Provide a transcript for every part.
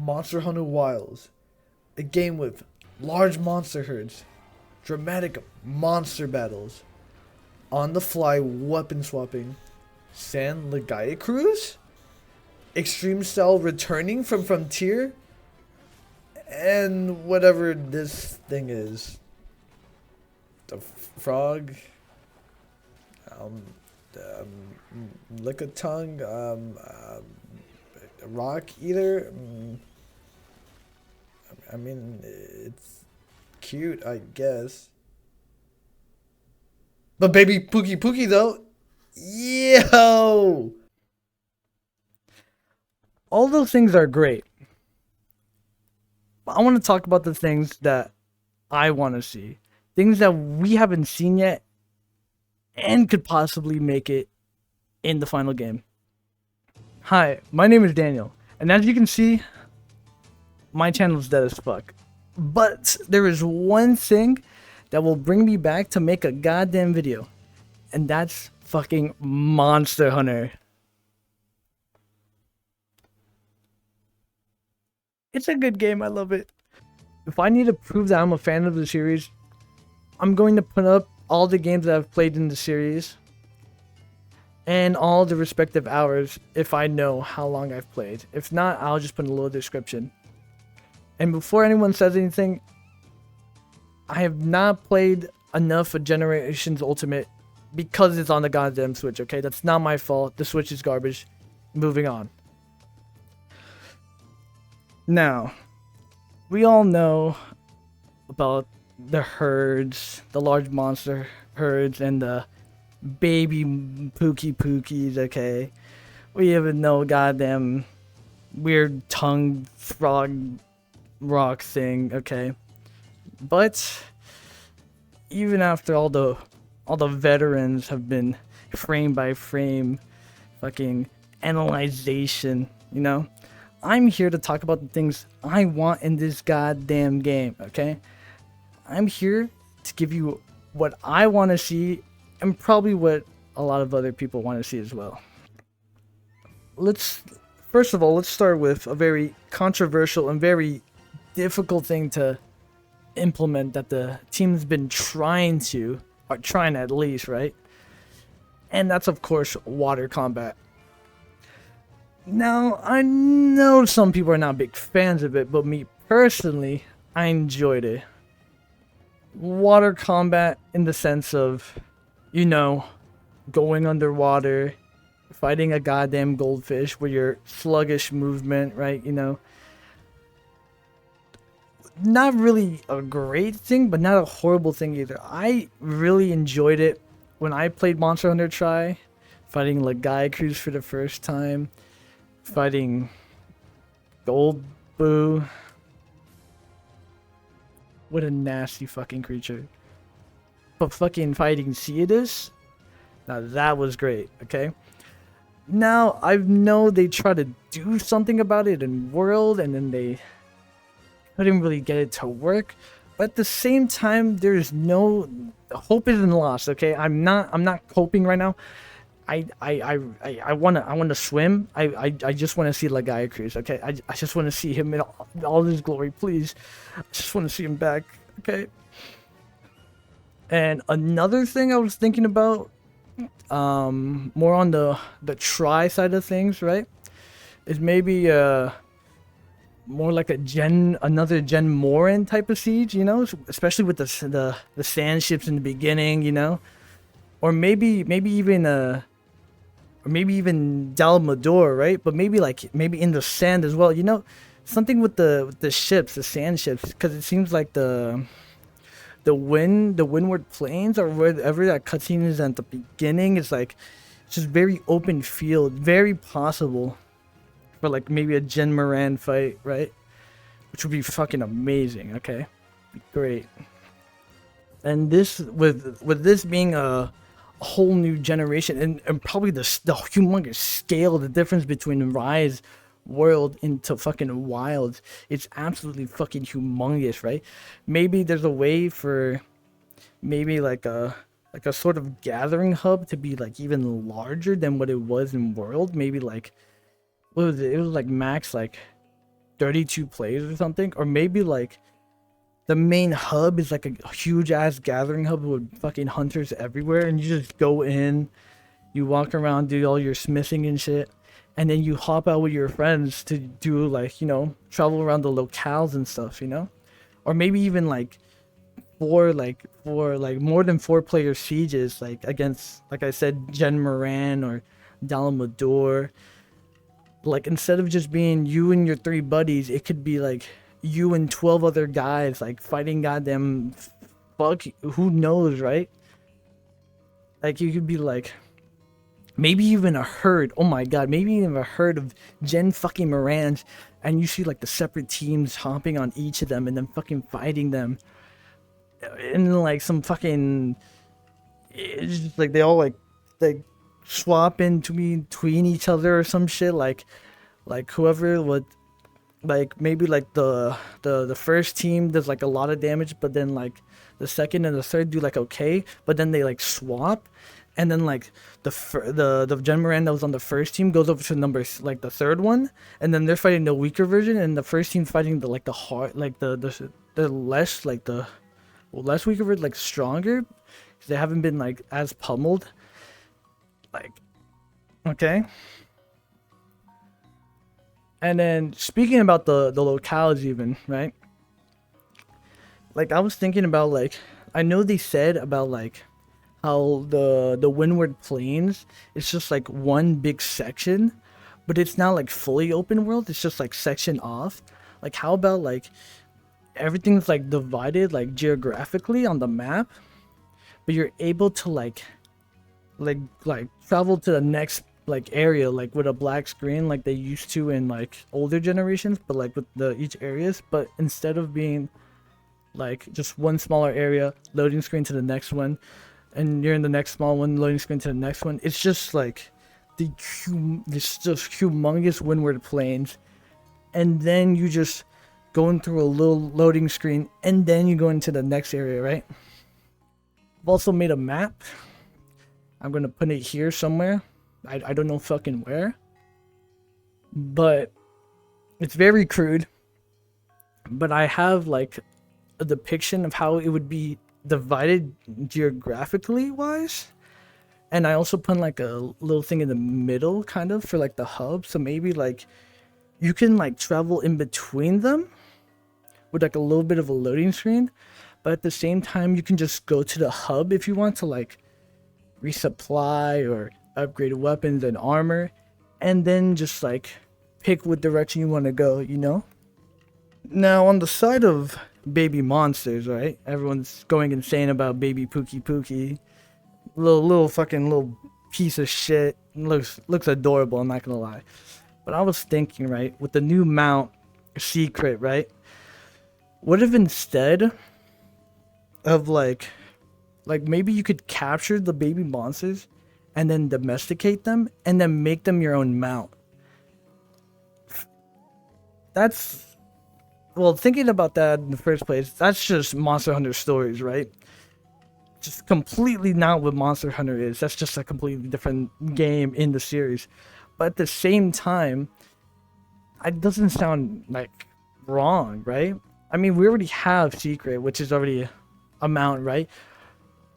Monster Hunter Wilds, a game with large monster herds, dramatic monster battles, on the fly weapon swapping, San Ligaya Cruise, extreme style returning from Frontier, and whatever this thing is. The frog, um, lick a tongue, rock eater. I mean, it's cute, I guess. But baby Pookie Pookie though, yo, All those things are great. But I want to talk about the things that I want to see. Things that we haven't seen yet and could possibly make it in the final game. Hi, my name is Daniel, and as you can see, my channel is dead as fuck. But there is one thing that will bring me back to make a goddamn video, and that's fucking Monster Hunter. It's a good game, I love it. If I need to prove that I'm a fan of the series, I'm going to put up all the games that I've played in the series and all the respective hours if I know how long I've played. If not, I'll just put a little description. And before anyone says anything, I have not played enough of Generations Ultimate because it's on the goddamn Switch, okay? That's not my fault. The Switch is garbage. Moving on. Now, we all know about the herds, the large monster herds, and the baby Pookie Pookies, okay? We even know goddamn weird tongue frog rock thing, okay? But even after all the veterans have been frame by frame fucking analyzation, you know, I'm here to talk about the things I want in this goddamn game, okay? I'm here to give you what I want to see and probably what a lot of other people want to see as well. First of all, let's start with a very controversial and very difficult thing to implement that the team's been trying at least, right? And that's of course water combat. Now, I know some people are not big fans of it, but me personally, I enjoyed it. Water combat in the sense of, you know, going underwater, fighting a goddamn goldfish with your sluggish movement, right? You know, not really a great thing, but not a horrible thing either. I really enjoyed it when I played Monster Hunter Tri, fighting Ligaya Cruise for the first time, fighting Gold Boo. What a nasty fucking creature. But fucking fighting Cetus, now that was great, okay? Now, I know they try to do something about it in World, and then they couldn't really get it to work. But at the same time, there's no hope isn't lost, okay? I'm not coping right now. I wanna swim. I just wanna see Ligaya Cruise, okay? I just wanna see him in all his glory, please. I just wanna see him back, okay? And another thing I was thinking about, more on the Tri side of things, right? Is maybe more like another Gen Morin type of siege, you know, especially with the sand ships in the beginning, you know, or maybe even Dalmador, right? But maybe in the sand as well, you know, something with the ships, the sand ships, because it seems like the Windward Plains or wherever that cutscene is at the beginning, it's like it's just very open field, very possible for like maybe a Gen Moran fight, right? Which would be fucking amazing, okay? Be great. And this with this being a whole new generation and probably the humongous scale, the difference between Rise World into fucking Wild, it's absolutely fucking humongous, right? Maybe there's a way for maybe like a sort of gathering hub to be like even larger than what it was in World. Maybe like, what was it? It was like max like 32 players or something, or maybe like the main hub is like a huge ass gathering hub with fucking hunters everywhere, and you just go in, you walk around, do all your smithing and shit, and then you hop out with your friends to do like, you know, travel around the locales and stuff, you know, or maybe even like four more than 4 player sieges, like against, like I said, Jen Moran or Dalamador. Like instead of just being you and your 3 buddies, it could be like you and 12 other guys like fighting goddamn fuck who knows, right? Like you could be like maybe even a herd. Oh my god, maybe even a herd of Jen fucking Morans, and you see like the separate teams hopping on each of them and then fucking fighting them. And like some fucking, it's just like they all like swap into between each other or some shit, like whoever would, like maybe like the first team does like a lot of damage, but then like the second and the third do like okay, but then they like swap, and then like the Gen Moran that was on the first team goes over to like the third one, and then they're fighting the weaker version, and the first team's fighting the like the hard, like the less, like the less weaker version, like stronger, 'cause they haven't been like as pummeled. Like, okay. And then speaking about the locales even, right? Like I was thinking about like, I know they said about like how the Windward Plains, it's just like one big section, but it's not like fully open world, it's just like section off. Like how about like everything's like divided like geographically on the map, but you're able to like travel to the next like area like with a black screen like they used to in like older generations, but like with the each areas, but instead of being like just one smaller area, loading screen to the next one, and you're in the next small one, loading screen to the next one, it's just like this just humongous Windward Plains, and then you just going through a little loading screen, and then you go into the next area, right? I've also made a map. I'm gonna put it here somewhere. I don't know fucking where, but it's very crude, but I have like a depiction of how it would be divided geographically wise, and I also put like a little thing in the middle kind of for like the hub, so maybe like you can like travel in between them with like a little bit of a loading screen, but at the same time you can just go to the hub if you want to like resupply or upgrade weapons and armor, and then just like pick what direction you want to go, you know? Now on the side of baby monsters, right? Everyone's going insane about baby Pookie Pookie. Little fucking little piece of shit. Looks adorable, I'm not gonna lie. But I was thinking, right, with the new mount secret, right? What if instead of like maybe you could capture the baby monsters and then domesticate them and then make them your own mount. That's, well, thinking about that in the first place, that's just Monster Hunter Stories, right? Just completely not what Monster Hunter is. That's just a completely different game in the series. But at the same time, it doesn't sound like wrong, right? I mean, we already have Secret, which is already a mount, right?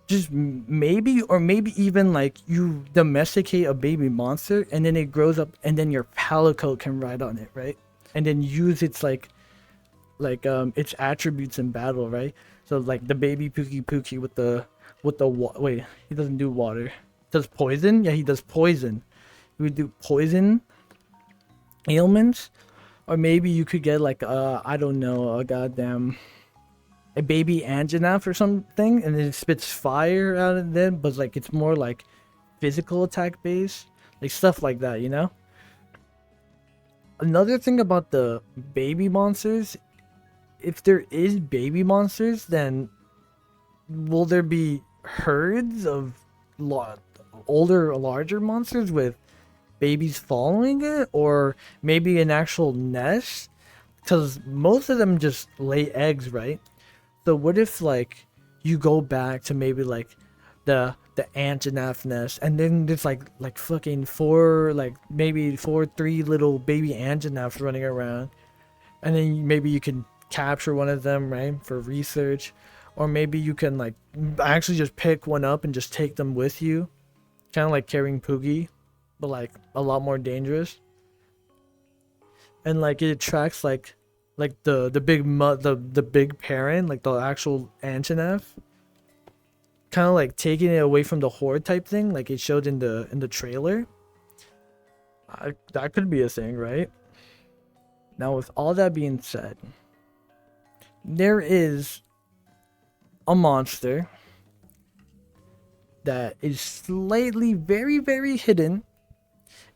Just maybe, or maybe even like you domesticate a baby monster and then it grows up and then your Palico can ride on it, right? And then use its its attributes in battle, right? So like the baby Pookie Pookie with the wait, he doesn't do water. Does poison? Yeah, he does poison. He would do poison ailments, or maybe you could get like I don't know, a baby Anjanath or something, and it spits fire out of them, but like it's more like physical attack based, like stuff like that, you know? Another thing about the baby monsters, if there is baby monsters, then will there be herds of older, larger monsters with babies following it, or maybe an actual nest? Because most of them just lay eggs, right? So what if like you go back to maybe like the Anjanath nest, and then there's like fucking 3 little baby Anjanaths running around, and then maybe you can capture one of them, right, for research, or maybe you can like actually just pick one up and just take them with you, kind of like carrying Poogie, but like a lot more dangerous. And like it attracts like the big the big parent, like the actual Antonev, kind of like taking it away from the horde type thing, like it showed in the trailer. That could be a thing, right? Now, with all that being said, there is a monster that is slightly very, very hidden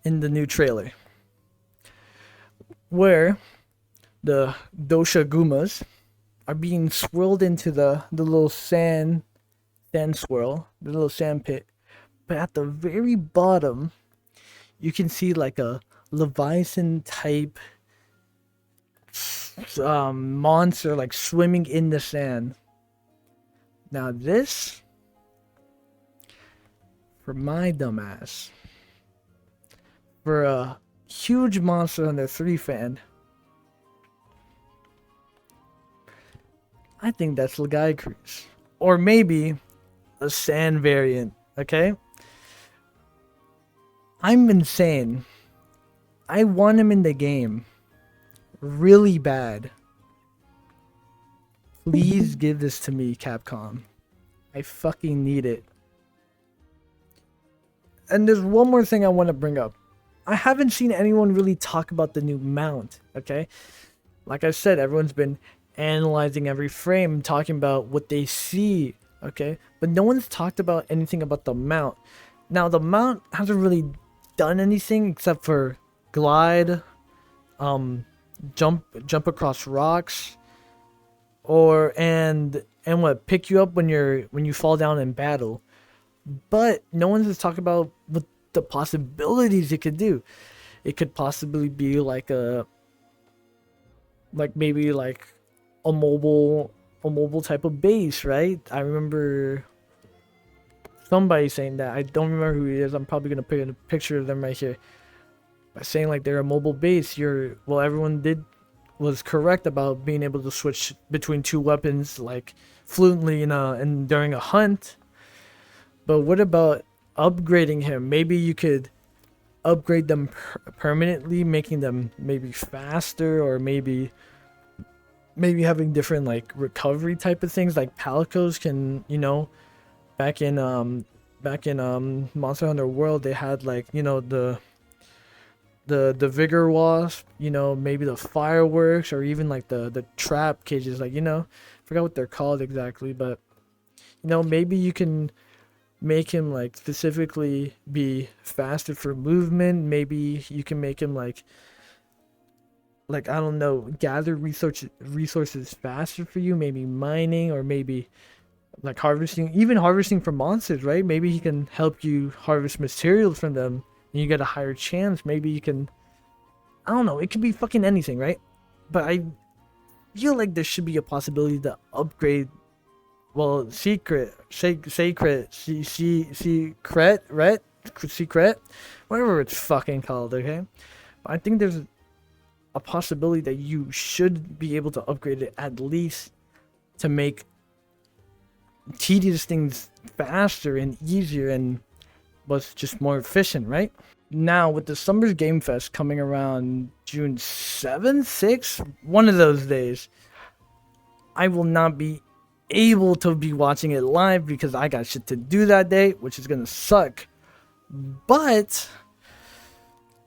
in the new trailer, where the Dosha Gumas are being swirled into the little sand swirl, the little sand pit. But at the very bottom, you can see like a Leviathan type monster like swimming in the sand. Now this, for my dumbass, for a huge monster under 3 fan, I think that's Lagiacruz. Or maybe a sand variant, okay? I'm insane. I want him in the game really bad. Please give this to me, Capcom. I fucking need it. And there's one more thing I want to bring up. I haven't seen anyone really talk about the new mount, okay? Like I said, everyone's been analyzing every frame, talking about what they see, okay? But no one's talked about anything about the mount. Now, the mount hasn't really done anything except for glide, jump across rocks, or and what, pick you up when you fall down in battle. But no one's talked about what the possibilities it could do. It could possibly be like maybe like a mobile type of base, right? I remember somebody saying that. I don't remember who he is. I'm probably gonna put in a picture of them right here. By saying like they're a mobile base, everyone was correct about being able to switch between 2 weapons like fluently and during a hunt. But what about upgrading him? Maybe you could upgrade them permanently, making them maybe faster, or maybe having different like recovery type of things, like Palicos can, back in Monster Hunter World, they had like, the Vigor Wasp, maybe the fireworks, or even like the trap cages, like, forgot what they're called exactly, but maybe you can make him like specifically be faster for movement. Maybe you can make him like I don't know, gather resources faster for you, maybe mining, or maybe like harvesting from monsters, right? Maybe he can help you harvest materials from them and you get a higher chance. Maybe you can, I don't know, it could be fucking anything, right? But I feel like there should be a possibility to upgrade, well, secret, whatever it's fucking called, okay? But I think there's a possibility that you should be able to upgrade it, at least to make tedious things faster and easier and was just more efficient, right? Now, with the Summers Game Fest coming around June 7th, 6th, one of those days, I will not be able to be watching it live because I got shit to do that day, which is gonna suck. But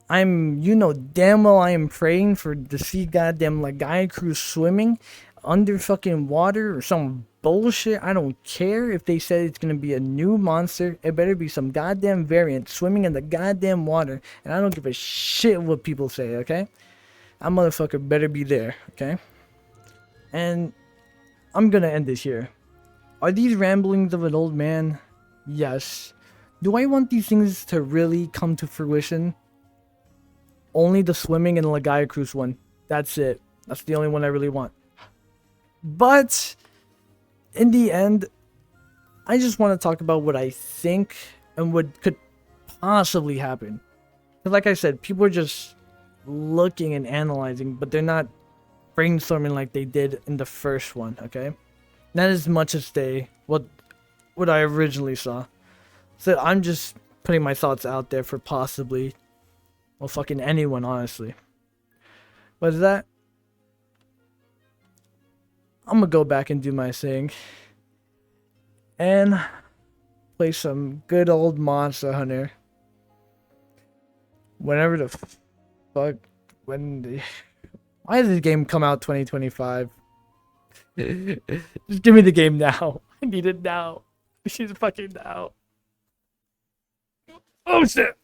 damn well I am praying to see goddamn Lagiacruz swimming under fucking water or some bullshit. I don't care if they said it's gonna be a new monster. It better be some goddamn variant swimming in the goddamn water, and I don't give a shit what people say, okay? That motherfucker better be there, okay? And I'm gonna end this here. Are these ramblings of an old man? Yes. Do I want these things to really come to fruition? Only the swimming and the Lagiacruz one. That's it. That's the only one I really want. But in the end, I just want to talk about what I think and what could possibly happen. Because like I said, people are just looking and analyzing, but they're not brainstorming like they did in the first one, okay? Not as much as what I originally saw. So I'm just putting my thoughts out there for possibly, well, fucking anyone, honestly. But that, I'm gonna go back and do my thing and play some good old Monster Hunter. Whenever the fuck, why did this game come out 2025? Just give me the game now. I need it now. She's fucking now. Oh shit!